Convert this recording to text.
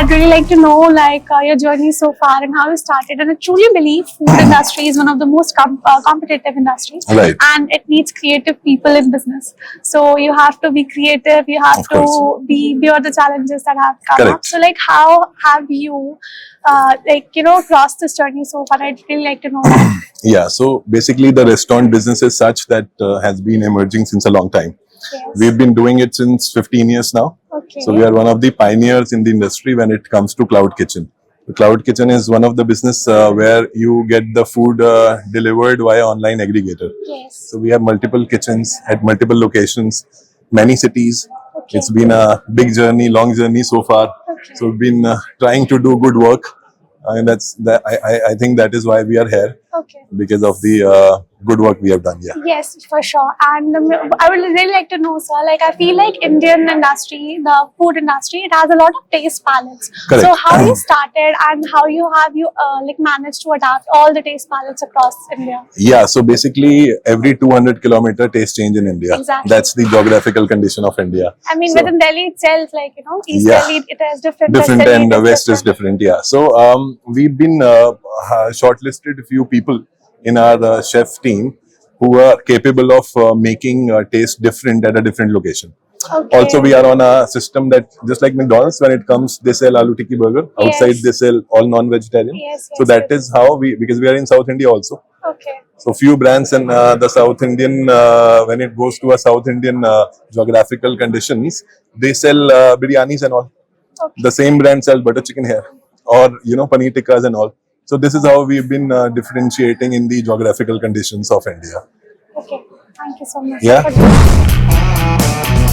would really like to know like your journey so far and how you started. And I truly believe food industry is one of the most competitive industries, Right. and it needs creative people in business. So you have to be creative. You have Of to course. be beyond the challenges that have come Correct. up. So like, how have you crossed this journey so far? I'd really like to know that. Yeah, so basically the restaurant business is such that has been emerging since a long time. Yes. We've been doing it since 15 years now. Okay. So we are one of the pioneers in the industry when it comes to cloud kitchen. The cloud kitchen is one of the business where you get the food delivered via online aggregator. Yes. So we have multiple kitchens at multiple locations, many cities. Okay. It's been a big journey, long journey so far. Okay. So we've been trying to do good work, and I think that is why we are here, Okay. because of the good work we have done. Yeah. Yes, for sure. And I would really like to know, sir, like I feel like Indian industry, the food industry, it has a lot of taste palettes. Correct. So how you started and how you managed to adapt all the taste palettes across India? Yeah, so basically every 200 kilometer taste change in India. Exactly. That's the geographical condition of India. I mean, So- within Delhi itself, like, East Yeah. Delhi, it has different. Different, West Delhi, and it is West is different. Yeah. So we've been shortlisted a few people in our chef team who are capable of making taste different at a different location. Okay. Also, we are on a system that, just like McDonald's, when it comes, they sell aloo tikki burger. Outside, Yes. they sell all non-vegetarian. Yes, So yes, that yes. is how because we are in South India also. Okay. So few brands in the South Indian, when it goes to a South Indian geographical conditions, they sell biryanis and all. Okay. The same brand sells butter chicken here, or paneer tikkas and all. So this is how we've been differentiating in the geographical conditions of India. Okay. Thank you so much. Yeah. For